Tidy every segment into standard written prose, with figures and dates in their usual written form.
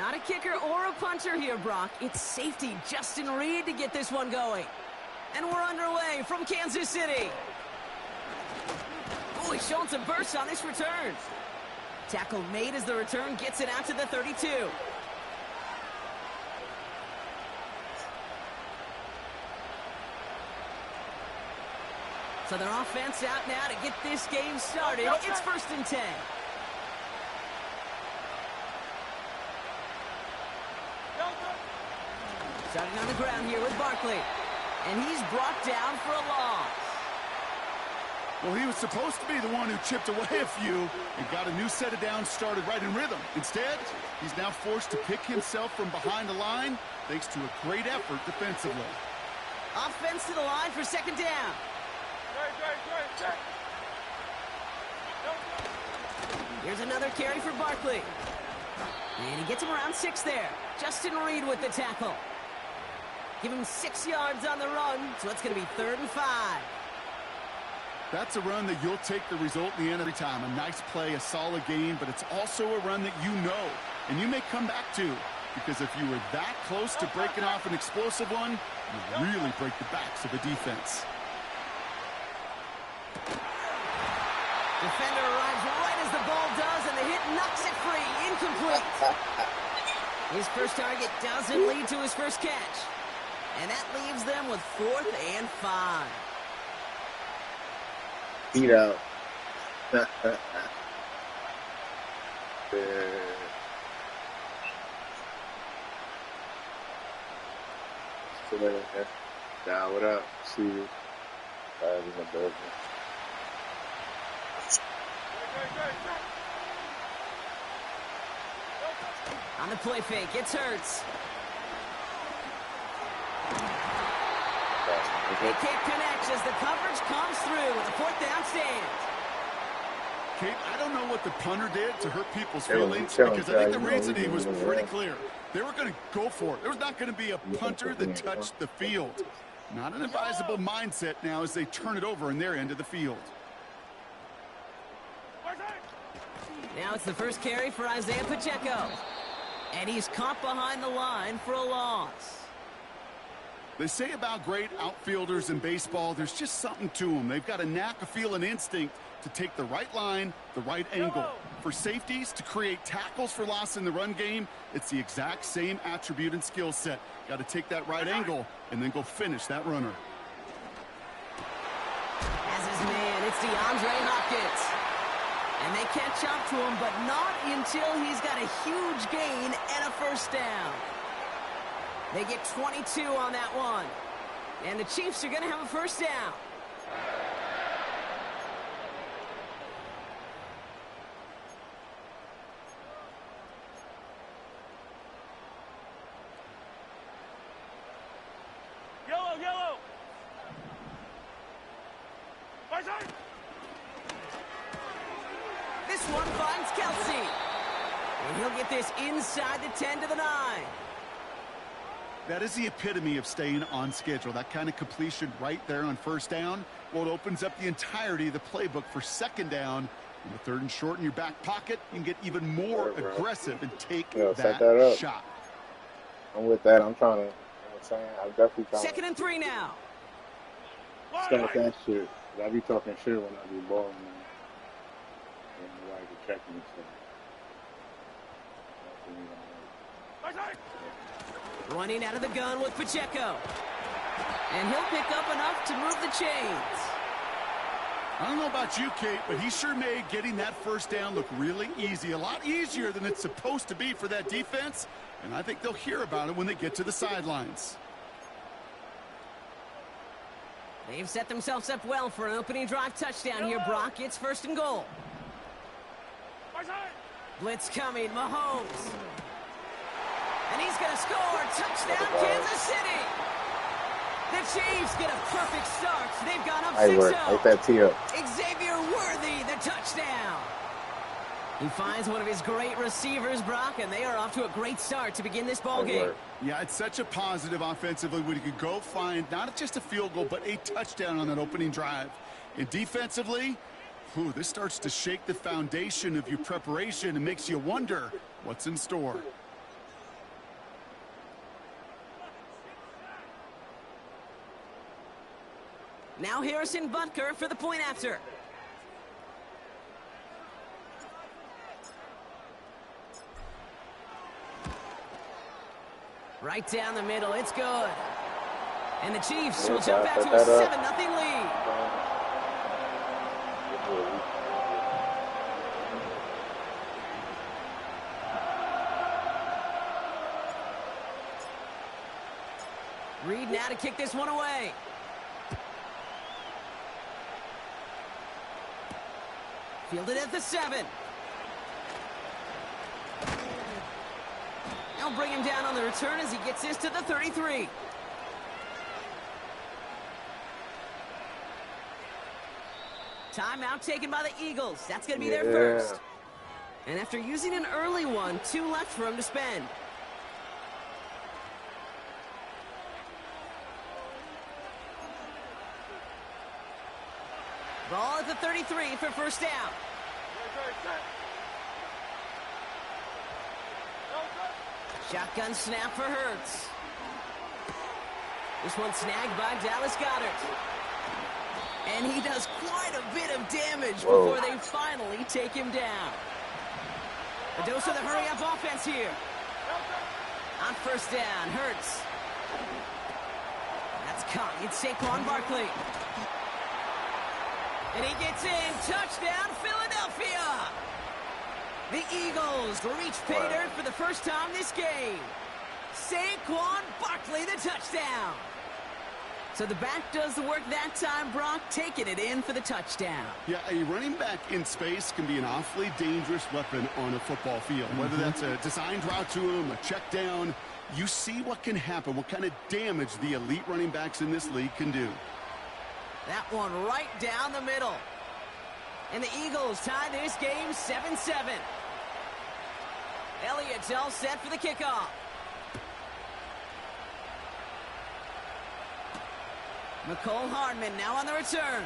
Not a kicker or a punter here, Brock. It's safety Justin Reed to get this one going. And we're underway from Kansas City. Oh, he's showing some bursts on this return. Tackle made as the return gets it out to the 32. So their offense out now to get this game started. It's 1st and 10. Starting on the ground here with Barkley. And he's brought down for a loss. Well, he was supposed to be the one who chipped away a few and got a new set of downs started right in rhythm. Instead, he's now forced to pick himself from behind the line thanks to a great effort defensively. Offense to the line for 2nd down. Here's another carry for Barkley. And he gets him around 6 there. Justin Reed with the tackle. Give him 6 yards on the run, so it's going to be 3rd and 5. That's a run that you'll take the result in the end every time. A nice play, a solid game, but it's also a run that you know, and you may come back to, because if you were that close to breaking off an explosive one, you really break the backs of a defense. Defender arrives right as the ball does, and the hit knocks it free. Incomplete. His first target doesn't lead to his first catch. And that leaves them with 4th and 5. Beat out. Still in there. Down, what up? See you. On the play fake, it's Hurts. They can't connect as the coverage comes through with a 4th down stand. Kate, I don't know what the punter did to hurt people's feelings because I think the reasoning was pretty clear. They were going to go for it. There was not going to be a punter that touched the field. Not an advisable mindset now as they turn it over in their end of the field. Now it's the first carry for Isaiah Pacheco. And he's caught behind the line for a loss. They say about great outfielders in baseball, there's just something to them. They've got a knack, a feel, and instinct to take the right line, the right angle. For safeties, to create tackles for loss in the run game, it's the exact same attribute and skill set. Got to take that right angle and then go finish that runner. As his man, it's DeAndre Hopkins. And they catch up to him, but not until he's got a huge gain and a 1st down. They get 22 on that one. And the Chiefs are going to have a 1st down. Yellow! This one finds Kelsey. And he'll get this inside the 10 to the 9. That is the epitome of staying on schedule. That kind of completion right there on 1st down. Well, it opens up the entirety of the playbook for 2nd down. In the 3rd and short in your back pocket, you can get even more aggressive and take that shot. I'm with that. I'm trying to, you know what I'm saying? I'm definitely trying 2nd and 3 now. Start that shit. I be talking shit when I be balling, man. And nobody can check me, so. Running out of the gun with Pacheco. And he'll pick up enough to move the chains. I don't know about you, Kate, but he sure made getting that 1st down look really easy. A lot easier than it's supposed to be for that defense. And I think they'll hear about it when they get to the sidelines. They've set themselves up well for an opening drive touchdown here, Brock. It's 1st and goal. Blitz coming, Mahomes. And he's going to score. Touchdown, Kansas City. The Chiefs get a perfect start. They've gone up 6-0. Xavier Worthy, the touchdown. He finds one of his great receivers, Brock, and they are off to a great start to begin this ball game. Yeah, it's such a positive offensively when you could go find not just a field goal, but a touchdown on that opening drive. And defensively, this starts to shake the foundation of your preparation and makes you wonder what's in store. Now Harrison Butker for the point after. Right down the middle, it's good. And the Chiefs will jump out to a 7-0 lead. Reed now to kick this one away. Fielded at the 7. They'll bring him down on the return as he gets this to the 33. Timeout taken by the Eagles. That's going to be their first. And after using an early one, 2 left for him to spend. Ball at the 33 for first down. Shotgun snap for Hurts. This one snagged by Dallas Goedert. And he does quite a bit of damage before they finally take him down. A dose of the hurry-up offense here. On first down, Hurts. That's caught. It's Saquon Barkley. And he gets in. Touchdown, Philadelphia. The Eagles reach pay dirt for the first time this game. Saquon Barkley, the touchdown. So the back does the work that time, Brock, taking it in for the touchdown. Yeah, a running back in space can be an awfully dangerous weapon on a football field. Whether that's a designed route to him, a check down, you see what can happen, what kind of damage the elite running backs in this league can do. That one right down the middle. And the Eagles tie this game 7-7. Elliott's all set for the kickoff. McCole Hardman now on the return.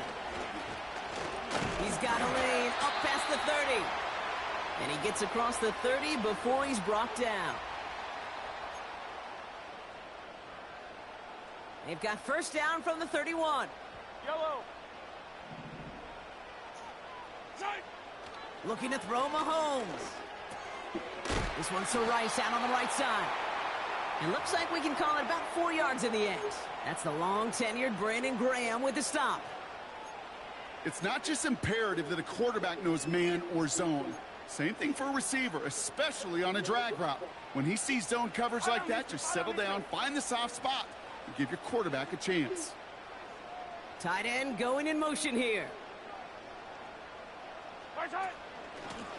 He's got a lane up past the 30. And he gets across the 30 before he's brought down. They've got first down from the 31. Yellow. Looking to throw Mahomes. This one's to Rice out on the right side. It looks like we can call it about 4 yards in the end. That's the long-tenured Brandon Graham with the stop. It's not just imperative that a quarterback knows man or zone. Same thing for a receiver, especially on a drag route. When he sees zone coverage like that, just settle down, find the soft spot, and give your quarterback a chance. Tight end going in motion here.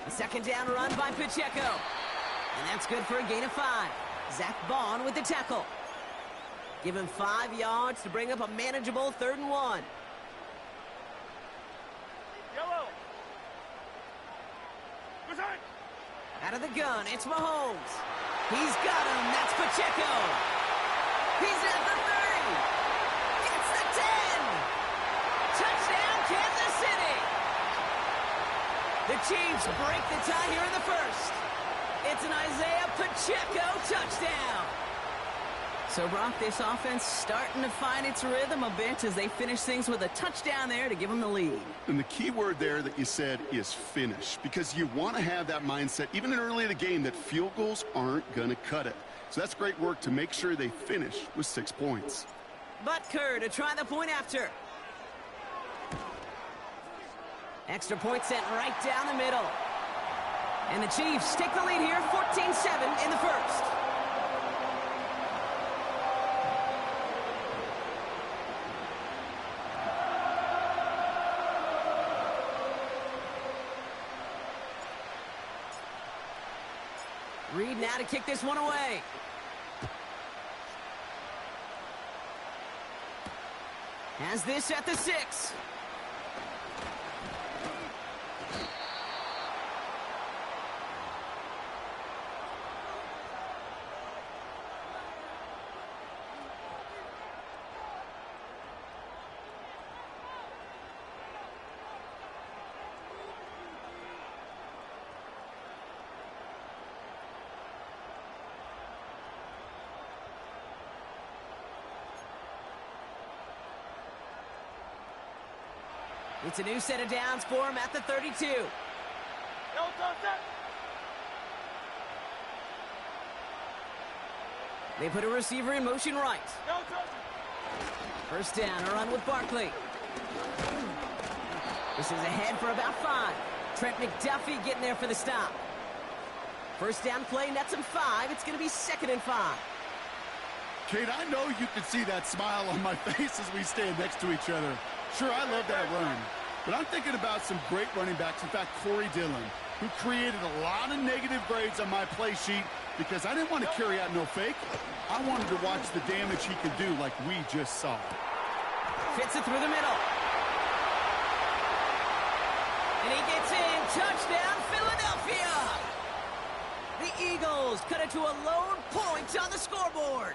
A second down run by Pacheco. And that's good for a gain of 5. Zach Bond with the tackle. Give him 5 yards to bring up a manageable 3rd and 1. Yellow. Out of the gun, it's Mahomes. He's got him. That's Pacheco. He's at the 30. It's the 10. Touchdown, Kansas City. The Chiefs break the tie here in the first. It's an Isaiah Pacheco touchdown. So, Brock, this offense starting to find its rhythm a bit as they finish things with a touchdown there to give them the lead. And the key word there that you said is finish, because you want to have that mindset, even in early in the game, that field goals aren't going to cut it. So that's great work to make sure they finish with 6 points. Butker to try the point after. Extra point sent right down the middle. And the Chiefs take the lead here, 14-7 in the first. Reed now to kick this one away. Has this at the 6. It's a new set of downs for him at the 32. They put a receiver in motion right. First down, a run with Barkley. This is ahead for about 5. Trent McDuffie getting there for the stop. First down play, nets him 5. It's going to be 2nd and 5. Kate, I know you can see that smile on my face as we stand next to each other. Sure, I love that run. But I'm thinking about some great running backs. In fact, Corey Dillon, who created a lot of negative grades on my play sheet because I didn't want to carry out no fake. I wanted to watch the damage he could do like we just saw. Fits it through the middle. And he gets in. Touchdown, Philadelphia! The Eagles cut it to a lone point on the scoreboard.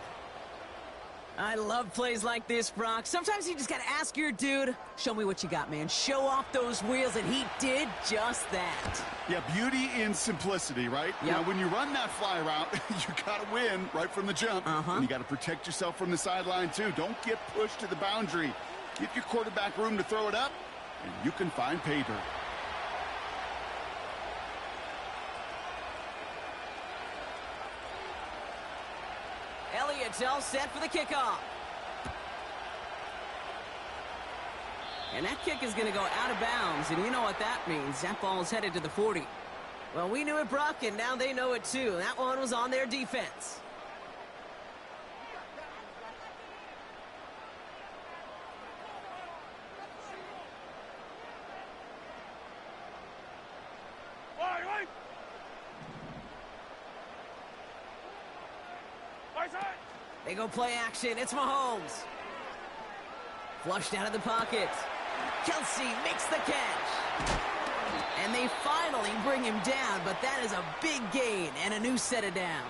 I love plays like this, Brock. Sometimes you just got to ask your dude, show me what you got, man. Show off those wheels, and he did just that. Yeah, beauty in simplicity, right? Yep. Now, when you run that fly route, you got to win right from the jump. And you got to protect yourself from the sideline, too. Don't get pushed to the boundary. Give your quarterback room to throw it up, and you can find pay dirt. Elliott's all set for the kickoff. And that kick is going to go out of bounds, and you know what that means. That ball is headed to the 40. Well, we knew it, Brock, and now they know it too. That one was on their defense. They go play action. It's Mahomes. Flushed out of the pocket. Kelsey makes the catch. And they finally bring him down, but that is a big gain and a new set of downs.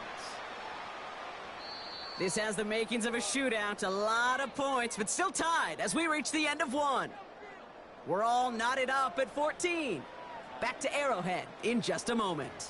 This has the makings of a shootout. A lot of points, but still tied as we reach the end of one. We're all knotted up at 14. Back to Arrowhead in just a moment.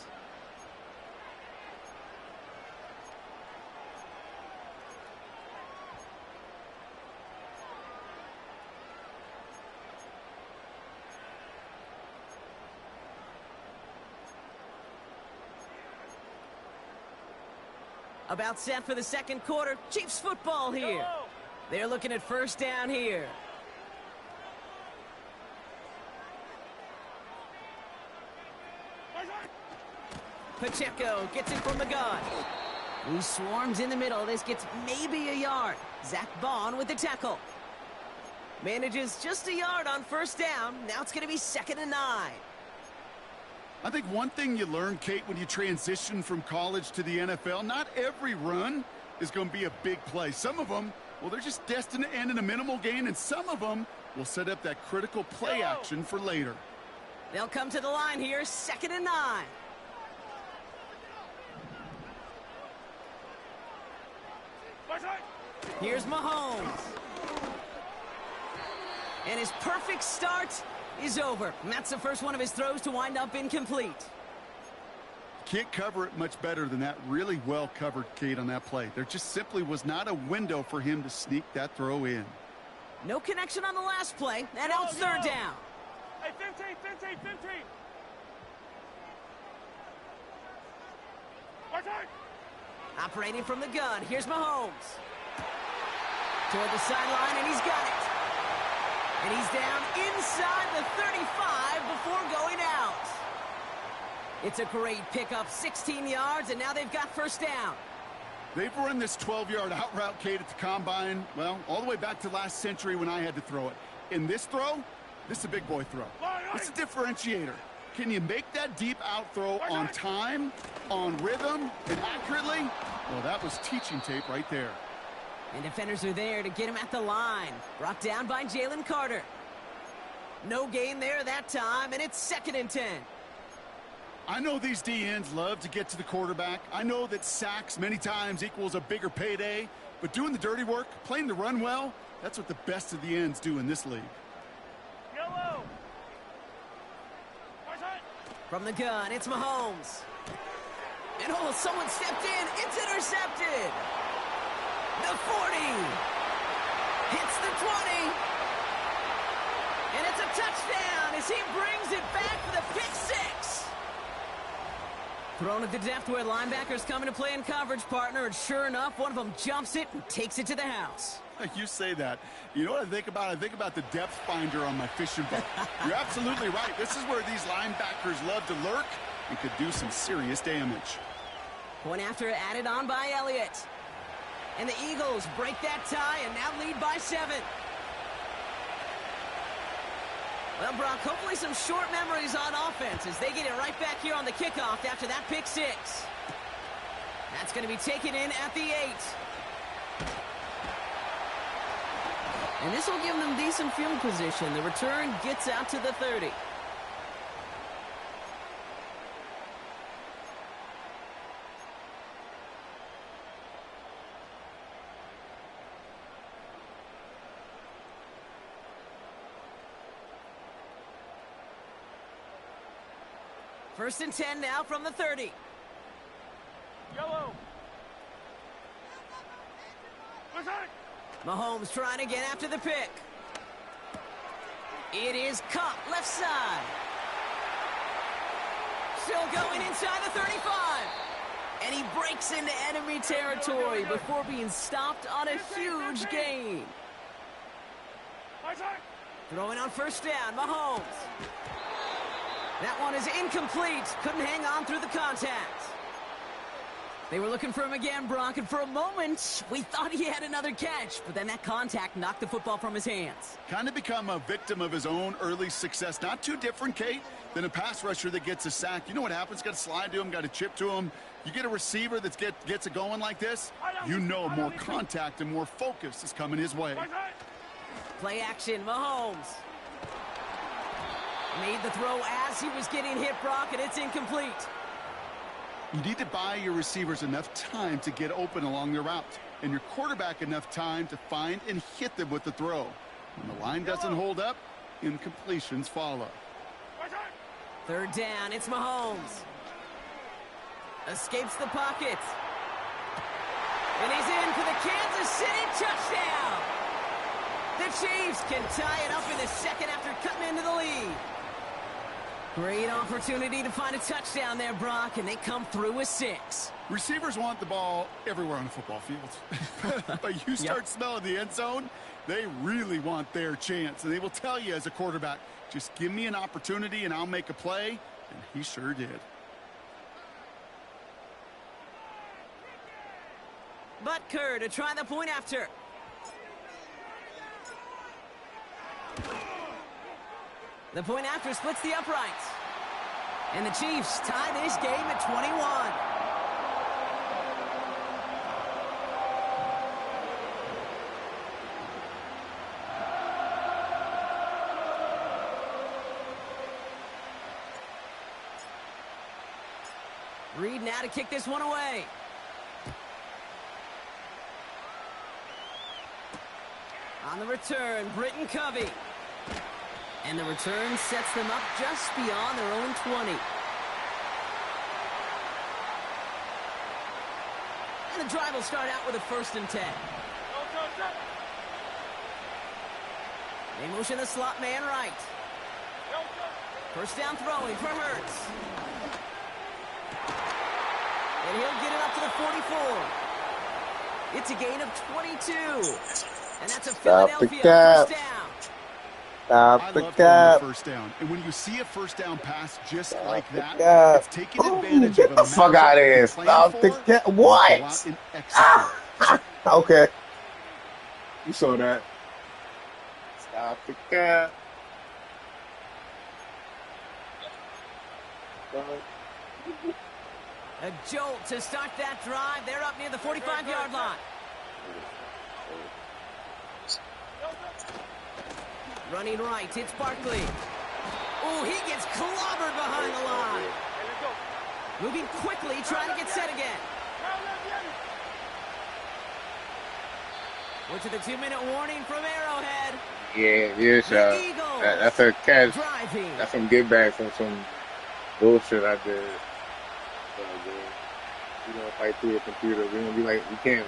About set for the second quarter. Chiefs football here. They're looking at first down here. Pacheco gets it from the gun. He swarms in the middle. This gets maybe a yard. Zach Bond with the tackle. Manages just a yard on first down. Now it's going to be 2nd and 9. I think one thing you learn, Kate, when you transition from college to the NFL, not every run is going to be a big play. Some of them, well, they're just destined to end in a minimal gain, and some of them will set up that critical play action for later. They'll come to the line here, 2nd and 9. Here's Mahomes. And his perfect start is over. And that's the first one of his throws to wind up incomplete. Can't cover it much better than that. Really well covered, Kate, on that play. There just simply was not a window for him to sneak that throw in. No connection on the last play. And now it's third down. Hey, 15. Operating from the gun. Here's Mahomes. Toward the sideline, and he's got it. And he's down inside the 35 before going out. It's a great pickup, 16 yards, and now they've got first down. They've run this 12-yard out route, Kate, at the combine, well, all the way back to last century when I had to throw it. In this throw, this is a big boy throw. It's a differentiator. Can you make that deep out throw on time, on rhythm, and accurately? Well, that was teaching tape right there. And defenders are there to get him at the line. Brought down by Jalen Carter. No gain there that time, and it's 2nd and 10. I know these DNs love to get to the quarterback. I know that sacks many times equals a bigger payday, but doing the dirty work, playing the run well, that's what the best of the ends do in this league. Yellow. From the gun, it's Mahomes. And oh, someone stepped in. It's intercepted. The 40. Hits the 20. And it's a touchdown as he brings it back for the pick six. Thrown at the depth where linebackers come into play in coverage, partner, and sure enough, one of them jumps it and takes it to the house. You say that. You know what I think about? I think about the depth finder on my fishing boat. You're absolutely right. This is where these linebackers love to lurk and could do some serious damage. Point after added on by Elliott. And the Eagles break that tie and now lead by 7. Well, Brock, hopefully some short memories on offense as they get it right back here on the kickoff after that pick six. That's going to be taken in at the 8. And this will give them decent field position. The return gets out to the 30. First and 10 now from the 30. Yellow. Mahomes trying again after the pick. It is caught left side. Still going inside the 35. And he breaks into enemy territory before being stopped on a huge gain. Throwing on first down, Mahomes. That one is incomplete. Couldn't hang on through the contact. They were looking for him again, Brock, and for a moment, we thought he had another catch, but then that contact knocked the football from his hands. Kind of become a victim of his own early success. Not too different, Kate, than a pass rusher that gets a sack. You know what happens? Got to slide to him, got to chip to him. You get a receiver that gets it going like this, you know more contact and more focus is coming his way. Play action, Mahomes. Made the throw as he was getting hit, Brock, and it's incomplete. You need to buy your receivers enough time to get open along their route, and your quarterback enough time to find and hit them with the throw. When the line doesn't hold up, incompletions follow. Third down, it's Mahomes. Escapes the pocket. And he's in for the Kansas City touchdown. The Chiefs can tie it up in the second after cutting into the lead. Great opportunity to find a touchdown there, Brock, and they come through with 6. Receivers want the ball everywhere on the football field. But you start smelling the end zone, they really want their chance. And they will tell you as a quarterback, just give me an opportunity and I'll make a play. And he sure did. Butker to try the point after. The point after splits the uprights. And the Chiefs tie this game at 21. Reed now to kick this one away. On the return, Britton Covey. And the return sets them up just beyond their own 20. And the drive will start out with a 1st and 10. They motion the slot man right. First down throwing for Hurts. And he'll get it up to the 44. It's a gain of 22. And that's a Philadelphia first down. I love throwing the first down. And when you see a first down pass just like that, it's taking advantage get of the fuck out of here. Stop the cat. What? Okay. You saw that. Stop the cat. A jolt to start that drive. They're up near the 45-yard line. Running right, it's Barkley. Oh, he gets clobbered behind the line. Moving quickly, trying to get set again. We're to the 2-minute warning from Arrowhead. Yeah, sure. That's a catch. Driving. That's some get back from some bullshit I did. We don't fight through a computer. We don't be like we can't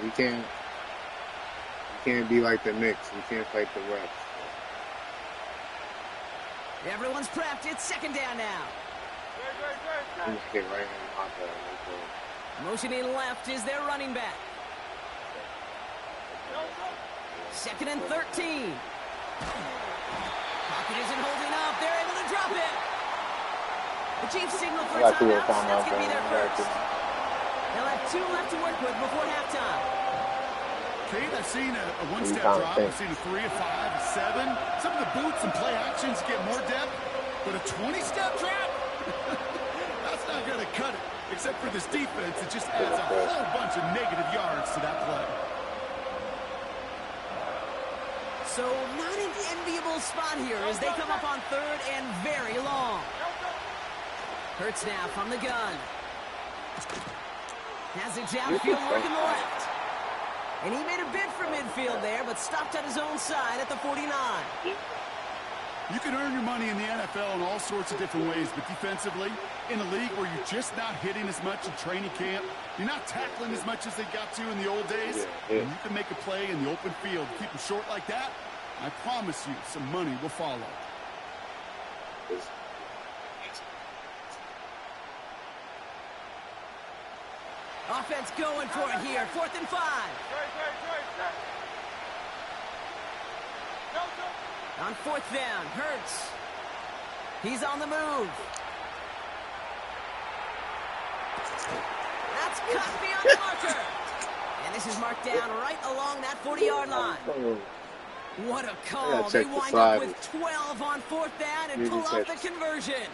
be like the Knicks. We can't fight the refs. Everyone's prepped. It's second down now. He just hit right in my ball. Motioning left is their running back. Second and 13. Pocket isn't holding up. They're able to drop it. The Chiefs signal for a timeout. That's going to be their first. They'll have 2 left to work with before halftime. Kate, I've seen a one-step drop. I've seen a 3, a 5, a 7. Some of the boots and play actions get more depth, but a 20-step drop? That's not going to cut it. Except for this defense, it just adds a whole bunch of negative yards to that play. So not an enviable spot here as they come up on third and very long. Hurts now from the gun. Has it downfield working the left. And he made a bid for midfield there, but stopped on his own side at the 49. You can earn your money in the NFL in all sorts of different ways, but defensively, in a league where you're just not hitting as much in training camp, you're not tackling as much as they got to in the old days, and you can make a play in the open field. Keep them short like that, I promise you some money will follow. Offense going for it here. 4th and 5. On 4th down, Hurts. He's on the move. That's cut beyond the marker. And this is marked down right along that 40-yard line. What a call. They wind up with 12 on 4th down and pull off the conversion.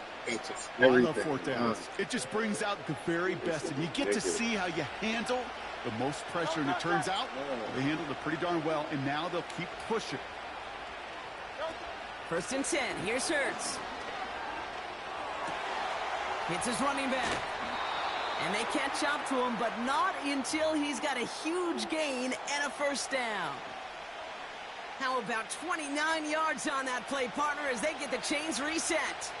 I love 4th downs. It just brings out the very best, and you get to see how you handle the most pressure, and it turns out they handled it pretty darn well, and now they'll keep pushing. 1st and 10. Here's Hurts. Hits his running back. And they catch up to him, but not until he's got a huge gain and a 1st down. How about 29 yards on that play, partner, as they get the chains reset.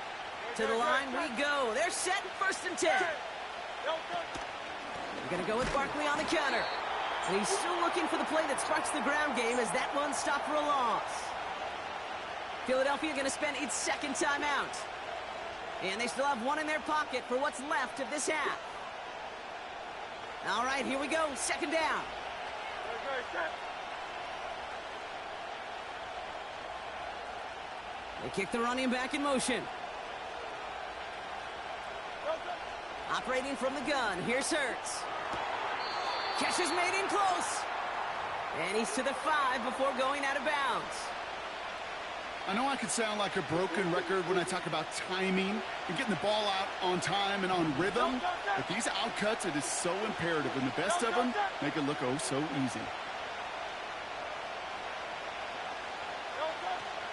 To the line we go. They're set 1st and 10. They're going to go with Barkley on the counter. And he's still looking for the play that sparks the ground game as that one stopped for a loss. Philadelphia going to spend its 2nd timeout. And they still have 1 in their pocket for what's left of this half. All right, here we go. 2nd down. They kick the running back in motion. Operating from the gun. Here's Hurts. Catch is made in close. And he's to the 5 before going out of bounds. I know I could sound like a broken record when I talk about timing and getting the ball out on time and on rhythm, but these outcuts, it is so imperative, and the best of them make it look oh so easy.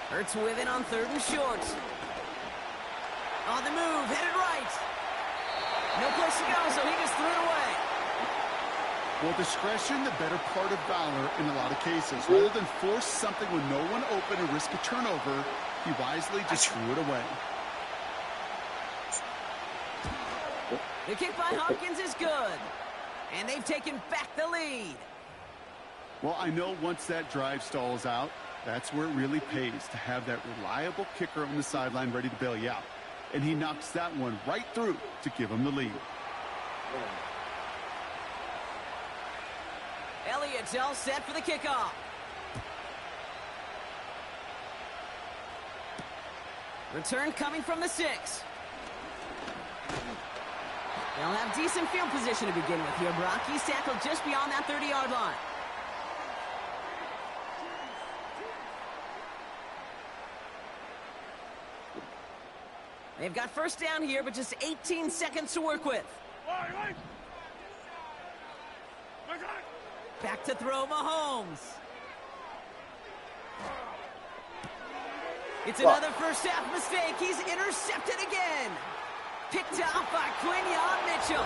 Hurts with it on 3rd and short. On the move, headed right. No place to go, so he just threw it away. Well, discretion, the better part of valor in a lot of cases. Rather than force something with no one open and risk a turnover, he wisely just threw it away. The kick by Hopkins is good. And they've taken back the lead. Well, I know once that drive stalls out, that's where it really pays to have that reliable kicker on the sideline ready to bail you out. And he knocks that one right through to give him the lead. Elliott's all set for the kickoff. Return coming from the 6. They'll have decent field position to begin with here. Brock, he's tackled just beyond that 30-yard line. They've got 1st down here, but just 18 seconds to work with. Back to throw Mahomes. It's another first half mistake. He's intercepted again. Picked off by Quinyon Mitchell.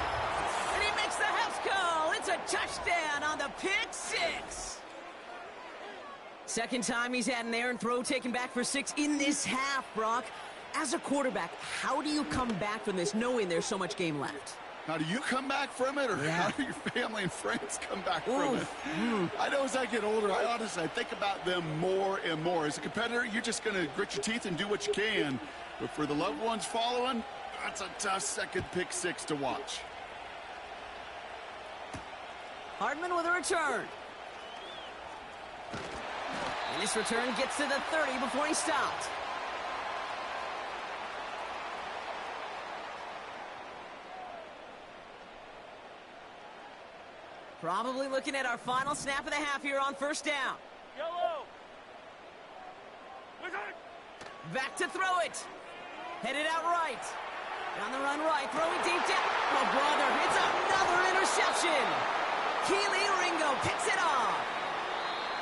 And he makes the house call. It's a touchdown on the pick 6. 2nd time he's had an errant throw taken back for 6 in this half, Brock. As a quarterback, how do you come back from this knowing there's so much game left? How do you come back from it, or how do your family and friends come back from it? I know as I get older, I think about them more and more. As a competitor, you're just going to grit your teeth and do what you can. But for the loved ones following, that's a tough second pick six to watch. Hardman with a return. And this return gets to the 30 before he stopped. Probably looking at our final snap of the half here on first down. Yellow. Back to throw it. Headed out right. On the run right, throwing deep down. Oh, brother, it's another interception. Keely Ringo picks it off.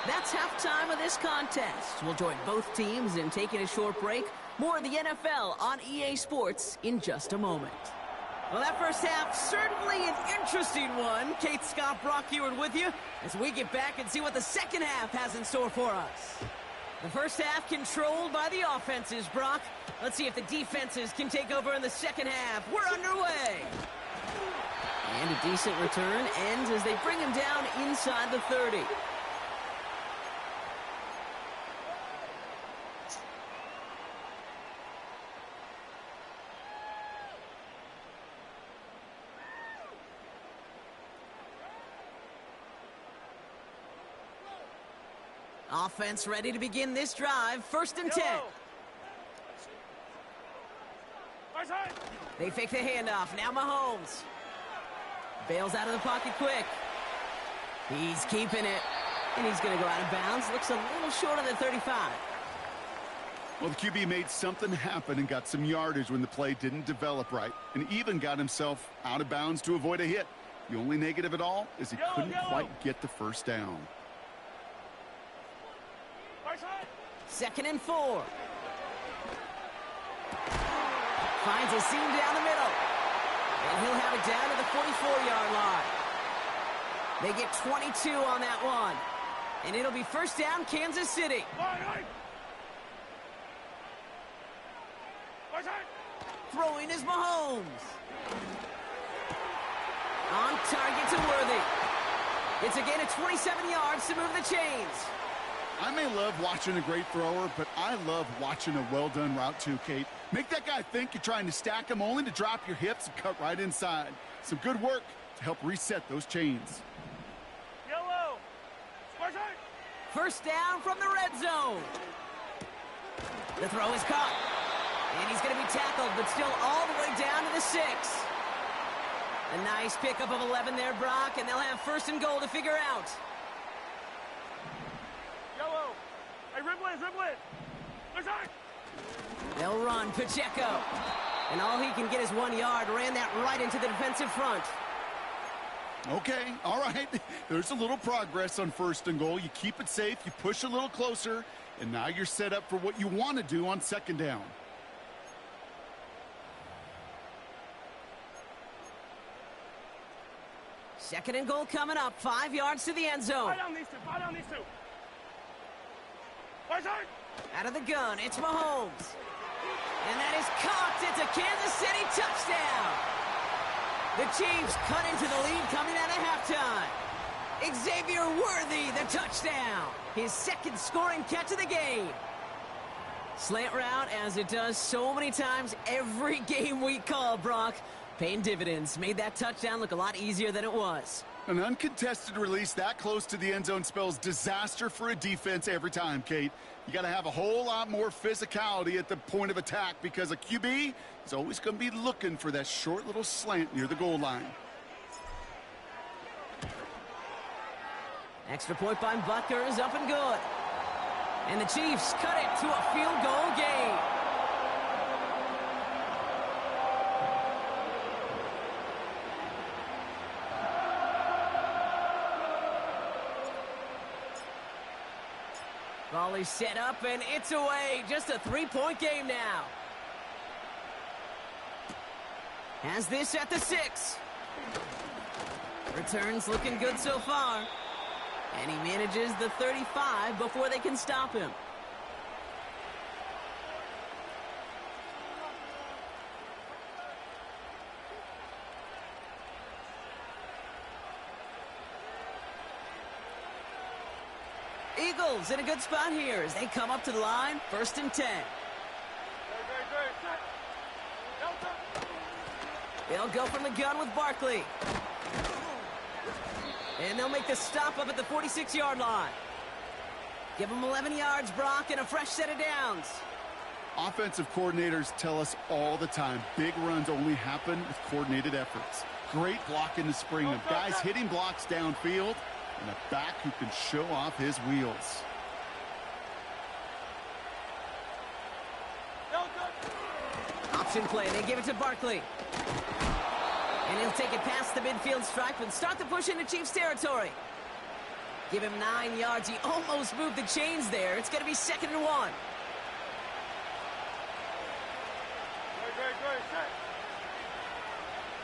That's halftime of this contest. We'll join both teams in taking a short break. More of the NFL on EA Sports in just a moment. Well, that first half, certainly an interesting one. Kate, Scott, Brock Ewart with you as we get back and see what the second half has in store for us. The first half controlled by the offenses, Brock. Let's see if the defenses can take over in the second half. We're underway. And a decent return ends as they bring him down inside the 30. Offense ready to begin this drive. First and 10. They fake the handoff. Now Mahomes. Bails out of the pocket quick. He's keeping it. And he's going to go out of bounds. Looks a little short of the 35. Well, the QB made something happen and got some yardage when the play didn't develop right. And even got himself out of bounds to avoid a hit. The only negative at all is he couldn't quite get the first down. Second and 4. Finds a seam down the middle. And he'll have it down to the 44-yard line. They get 22 on that one. And it'll be first down, Kansas City. Throwing is Mahomes. On target to Worthy. It's a gain of 27 yards to move the chains. I may love watching a great thrower, but I love watching a well-done route too, Kate. Make that guy think you're trying to stack him only to drop your hips and cut right inside. Some good work to help reset those chains. Yellow. First down from the red zone. The throw is caught. And he's going to be tackled, but still all the way down to the 6. A nice pickup of 11 there, Brock, and they'll have first and goal to figure out. Yellow. Hey, dribble it. They'll run Pacheco. And all he can get is 1 yard. Ran that right into the defensive front. Okay, all right. There's a little progress on first and goal. You keep it safe, you push a little closer, and now you're set up for what you want to do on second down. Second and goal coming up. 5 yards to the end zone. Fire down these two. Out of the gun, it's Mahomes. And that is caught. It's a Kansas City touchdown. The Chiefs cut into the lead coming out of halftime. Xavier Worthy, the touchdown. His second scoring catch of the game. Slant route, as it does so many times every game we call, Brock. Paying dividends. Made that touchdown look a lot easier than it was. An uncontested release that close to the end zone spells disaster for a defense every time, Kate. You got to have a whole lot more physicality at the point of attack because a QB is always going to be looking for that short little slant near the goal line. Extra point by Butker is up and good. And the Chiefs cut it to a field goal game. Volley set up, and it's away. Just a 3-point game now. Has this at the 6. Returns looking good so far. And he manages the 35 before they can stop him. Eagles in a good spot here as they come up to the line, 1st and 10. They'll go from the gun with Barkley. And they'll make the stop up at the 46-yard line. Give them 11 yards, Brock, and a fresh set of downs. Offensive coordinators tell us all the time, big runs only happen with coordinated efforts. Great block in the spring of guys hitting blocks downfield and a back who can show off his wheels. Option play, they give it to Barkley. And he'll take it past the midfield stripe and start the push into Chiefs territory. Give him 9 yards. He almost moved the chains there. It's going to be 2nd and 1.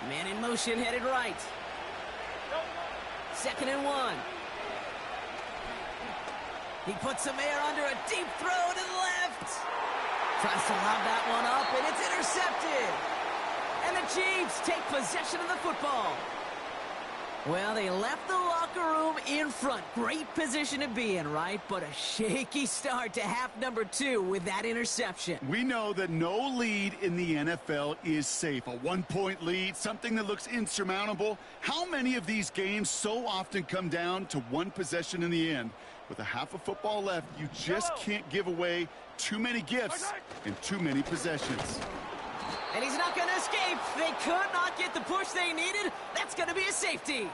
Man in motion, headed right. 2nd and 1. He puts some air under a deep throw to the left. Tries to lob that one up, and it's intercepted. And the Chiefs take possession of the football. Well, they left the locker room in front. Great position to be in, right? But a shaky start to half number 2 with that interception. We know that no lead in the NFL is safe. A 1-point lead, something that looks insurmountable. How many of these games so often come down to one possession in the end? With a half of football left, you just can't give away too many gifts in too many possessions. And he's not going to escape. They could not get the push they needed. That's going to be a safety.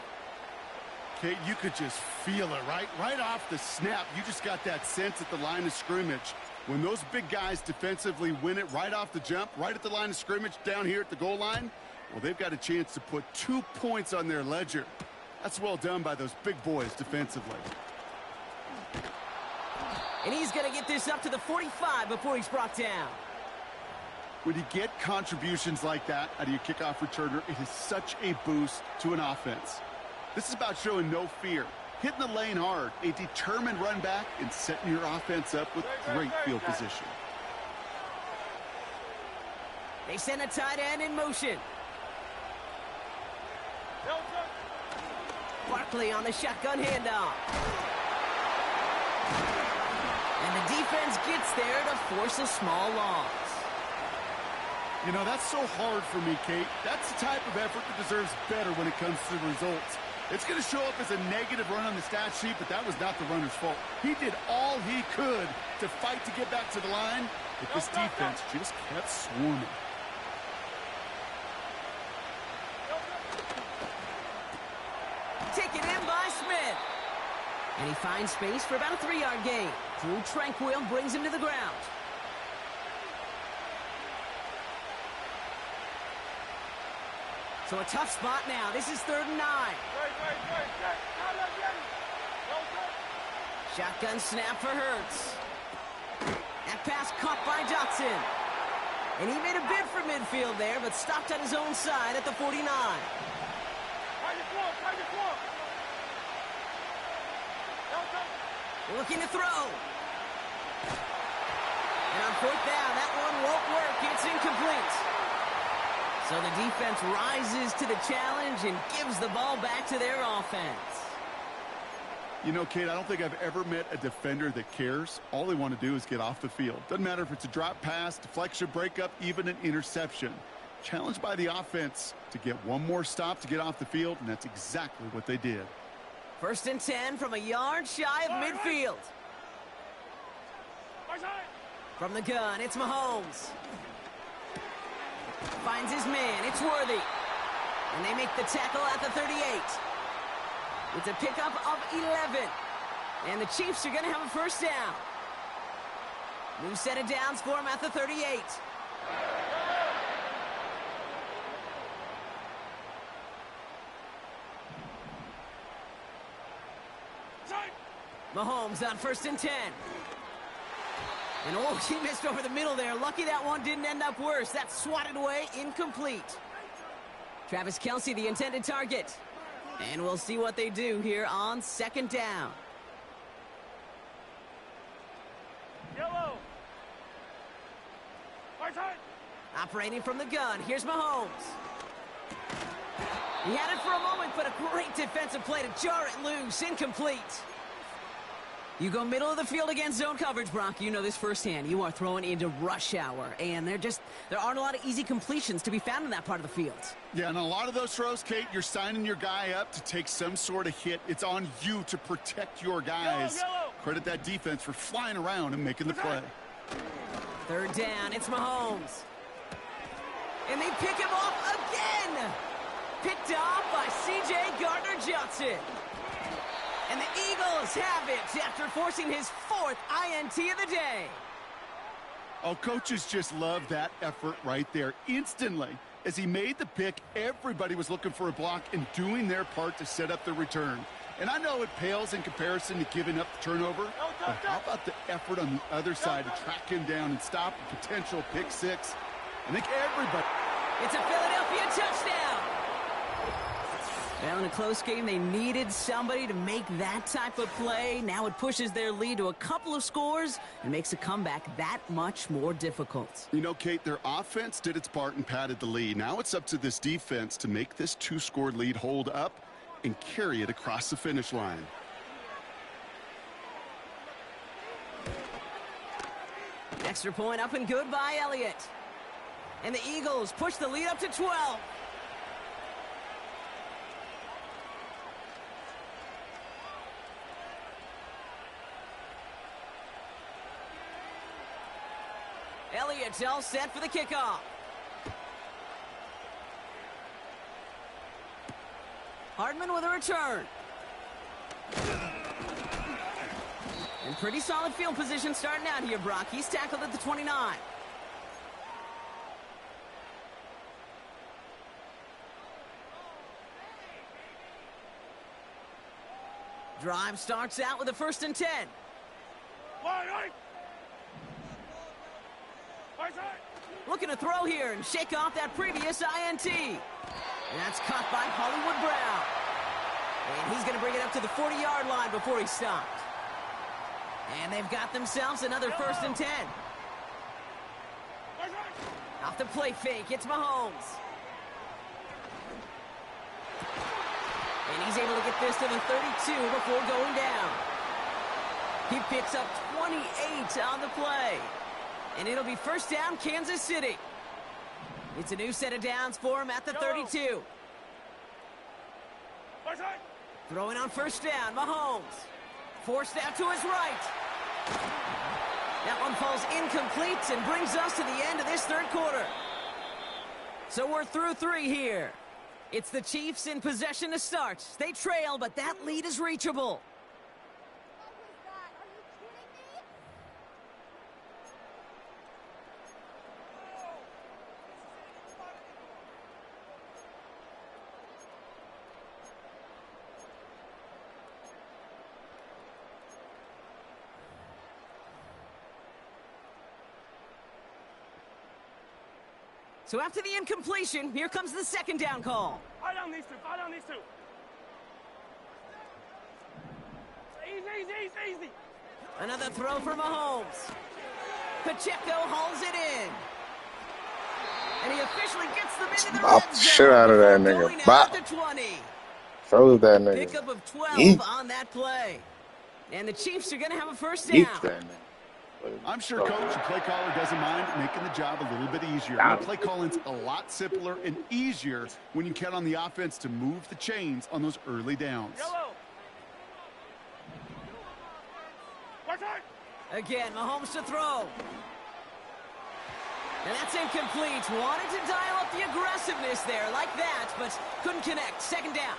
Kate, you could just feel it, right? Right off the snap, you just got that sense at the line of scrimmage. When those big guys defensively win it right off the jump, right at the line of scrimmage down here at the goal line, well, they've got a chance to put 2 points on their ledger. That's well done by those big boys defensively. And he's going to get this up to the 45 before he's brought down. When you get contributions like that out of your kickoff returner, it is such a boost to an offense. This is about showing no fear, hitting the lane hard, a determined run back, and setting your offense up with great field position. They send a tight end in motion. Barkley on the shotgun handoff. And the defense gets there to force a small loss. You know, that's so hard for me, Kate. That's the type of effort that deserves better when it comes to the results. It's going to show up as a negative run on the stat sheet, but that was not the runner's fault. He did all he could to fight to get back to the line, but this defense just kept swarming. Taken in by Smith. And he finds space for about a 3-yard gain. Drew Tranquil brings him to the ground. So a tough spot now. This is 3rd and 9. Shotgun snap for Hurts. That pass caught by Dotson. And he made a bid for midfield there, but stopped on his own side at the 49. Looking to throw. And on 4th down, that one won't work. It's incomplete. So the defense rises to the challenge and gives the ball back to their offense. You know, Kate, I don't think I've ever met a defender that cares. All they want to do is get off the field. Doesn't matter if it's a drop pass, deflection, breakup, even an interception. Challenged by the offense to get one more stop to get off the field, and that's exactly what they did. 1st and 10 from a yard shy of midfield. From the gun, it's Mahomes. Finds his man, it's Worthy. And they make the tackle at the 38. It's a pickup of 11. And the Chiefs are going to have a 1st down. New set of downs for him at the 38. Mahomes on 1st and 10. And oh, he missed over the middle there. Lucky that one didn't end up worse. That's swatted away, incomplete. Travis Kelce, the intended target. And we'll see what they do here on 2nd down. Yellow. Operating from the gun, here's Mahomes. He had it for a moment, but a great defensive play to jar it loose. Incomplete. You go middle of the field against zone coverage, Brock. You know this firsthand. You are throwing into rush hour, and there aren't a lot of easy completions to be found in that part of the field. Yeah, and a lot of those throws, Kate, you're signing your guy up to take some sort of hit. It's on you to protect your guys. Yellow. Credit that defense for flying around and making the play. Third down, it's Mahomes. And they pick him off again. Picked off by C.J. Gardner-Johnson. And the Eagles have it after forcing his 4th INT of the day. Oh, coaches just love that effort right there. Instantly, as he made the pick, everybody was looking for a block and doing their part to set up the return. And I know it pales in comparison to giving up the turnover, but how about the effort on the other side to track him down and stop a potential pick six? I think everybody... It's a Philadelphia touchdown. Well, in a close game, they needed somebody to make that type of play. Now it pushes their lead to a couple of scores and makes a comeback that much more difficult. You know, Kate, their offense did its part and padded the lead. Now it's up to this defense to make this 2-score lead hold up and carry it across the finish line. Extra point up and good by Elliott. And the Eagles push the lead up to 12. Elliott's all set for the kickoff. Hardman with a return. And pretty solid field position starting out here, Brock. He's tackled at the 29. Drive starts out with a 1st and 10. Looking to throw here and shake off that previous INT. And that's caught by Hollywood Brown. And he's going to bring it up to the 40-yard line before he stopped. And they've got themselves another 1st and 10. Off the play fake, it's Mahomes. And he's able to get this to the 32 before going down. He picks up 28 on the play. And it'll be 1st down, Kansas City. It's a new set of downs for him at the 32. Throwing on 1st down, Mahomes. Forced out to his right. That one falls incomplete and brings us to the end of this 3rd quarter. So we're through 3 here. It's the Chiefs in possession to start. They trail, but that lead is reachable. So after the incompletion, here comes the 2nd down call. Fire down these two. Fire down these two. Easy. Another throw for Mahomes. Pacheco hauls it in. And he officially gets them into the red zone. Shit out of that nigga. Bop. To 20. Froze that nigga. Pickup of 12 on that play. And the Chiefs are going to have a 1st down. I'm sure Coach, the play caller, doesn't mind making the job a little bit easier. The play calling's a lot simpler and easier when you count on the offense to move the chains on those early downs. Again, Mahomes to throw. And that's incomplete. Wanted to dial up the aggressiveness there like that, but couldn't connect. 2nd down.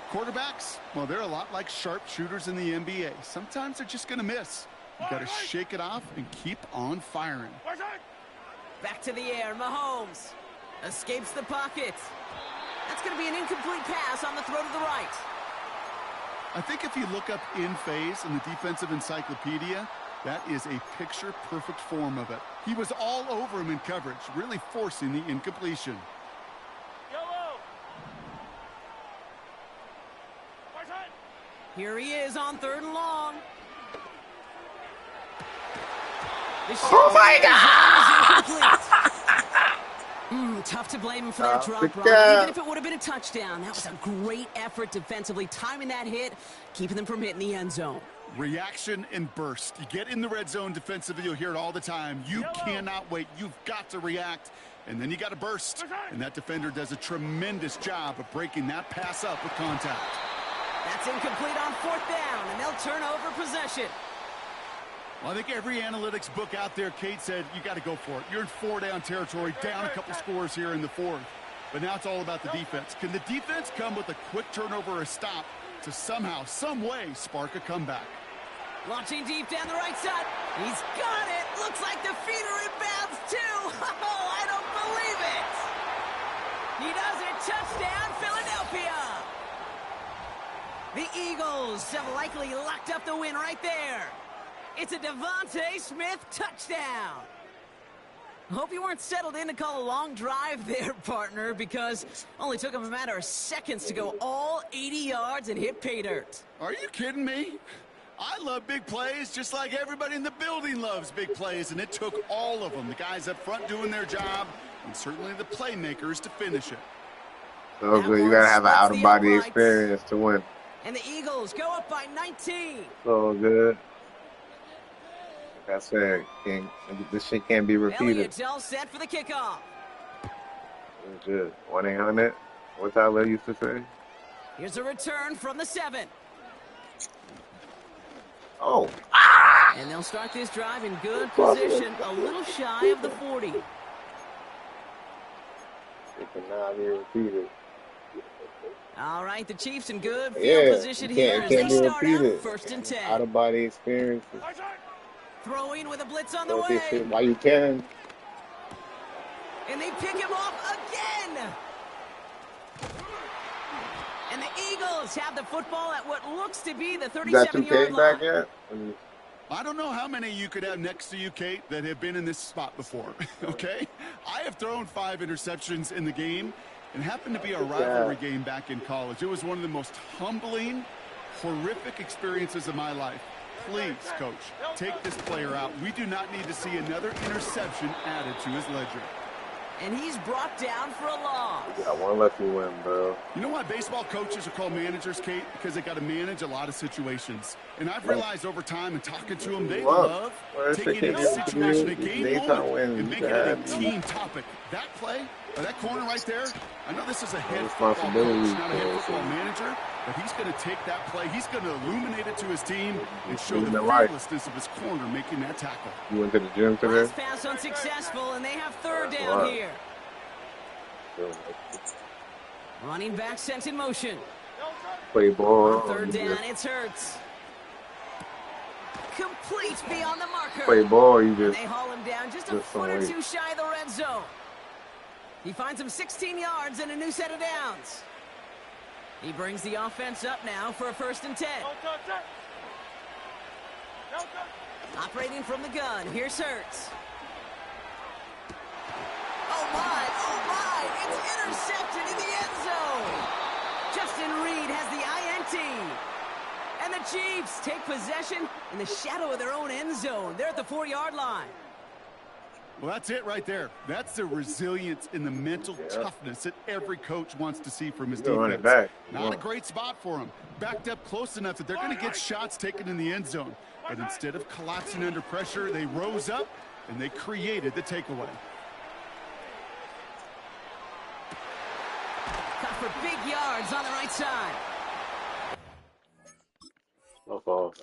Quarterbacks, well, they're a lot like sharpshooters in the NBA. Sometimes they're just going to miss. You've got to shake it off and keep on firing. Back to the air, Mahomes. Escapes the pocket. That's going to be an incomplete pass on the throw to the right. I think if you look up in phase in the defensive encyclopedia, that is a picture-perfect form of it. He was all over him in coverage, really forcing the incompletion. Here he is on 3rd and long. Oh my God! Tough to blame him for that drop, Brock. Even if it would have been a touchdown, that was a great effort defensively, timing that hit, keeping them from hitting the end zone. Reaction and burst. You get in the red zone defensively, you'll hear it all the time. You cannot wait. You've got to react, and then you got to burst. And that defender does a tremendous job of breaking that pass up with contact. That's incomplete on 4th down, and they'll turn over possession. Well, I think every analytics book out there, Kate, said you got to go for it. You're in 4-down territory, down a couple scores here in the 4th. But now it's all about the defense. Can the defense come with a quick turnover or a stop to somehow, some way, spark a comeback? Launching deep down the right side. He's got it. Looks like the feeder inbounds too. Oh, I don't believe it. He does it. Touchdown, Philadelphia. The Eagles have likely locked up the win right there. It's a Devontae Smith touchdown. Hope you weren't settled in to call a long drive there, partner, because only took him a matter of seconds to go all 80 yards and hit pay dirt. Are you kidding me? I love big plays just like everybody in the building loves big plays, and it took all of them, the guys up front doing their job, and certainly the playmakers to finish it. So good. You got to have an out-of-body experience to win. And the Eagles go up by 19. So good. Like I said, this shit can't be repeated. Elliott's all set for the kickoff. Good. 1-800. What Tyler used to say? Here's a return from the 7. Oh. And they'll start this drive in good position, a little shy of the 40. It cannot be repeated. All right, the Chiefs in good field position here as they start out 1st and 10. Out-of-body experiences. Throwing with a blitz on the way. While you can. And they pick him off again. And the Eagles have the football at what looks to be the 37-yard line. Back yet? I don't know how many you could have next to you, Kate, that have been in this spot before, okay? I have thrown 5 interceptions in the game and happened to be a rivalry game back in college. It was one of the most humbling, horrific experiences of my life. Please, Coach, take this player out. We do not need to see another interception added to his ledger. And he's brought down for a loss. I want to let you win, bro. You know why baseball coaches are called managers, Kate? Because they got to manage a lot of situations. And I've realized over time and talking to them, they love taking a situation, a game moment, and making it a team topic. That play, or that corner right there, I know this is a head football coach, not a head football manager, but he's going to take that play, he's going to illuminate it to his team and show the fearlessness of his corner making that tackle. You went to the gym today? Last pass unsuccessful, and they have 3rd down here. Running back sent in motion. Play ball. On 3rd down, it's Hurts. Complete beyond the marker. Play ball, you just. They haul him down just a foot or two shy of the red zone. He finds him 16 yards and a new set of downs. He brings the offense up now for a 1st and 10. Operating from the gun, here's Hurts. Oh my, it's intercepted in the end zone. Justin Reed has the INT. And the Chiefs take possession in the shadow of their own end zone. They're at the 4-yard line. Well, that's it right there. That's the resilience and the mental toughness that every coach wants to see from his defense. Not a great spot for him. Backed up close enough that they're going to get shots taken in the end zone. But instead of collapsing under pressure, they rose up and they created the takeaway. Cut for big yards on the right side. No fault.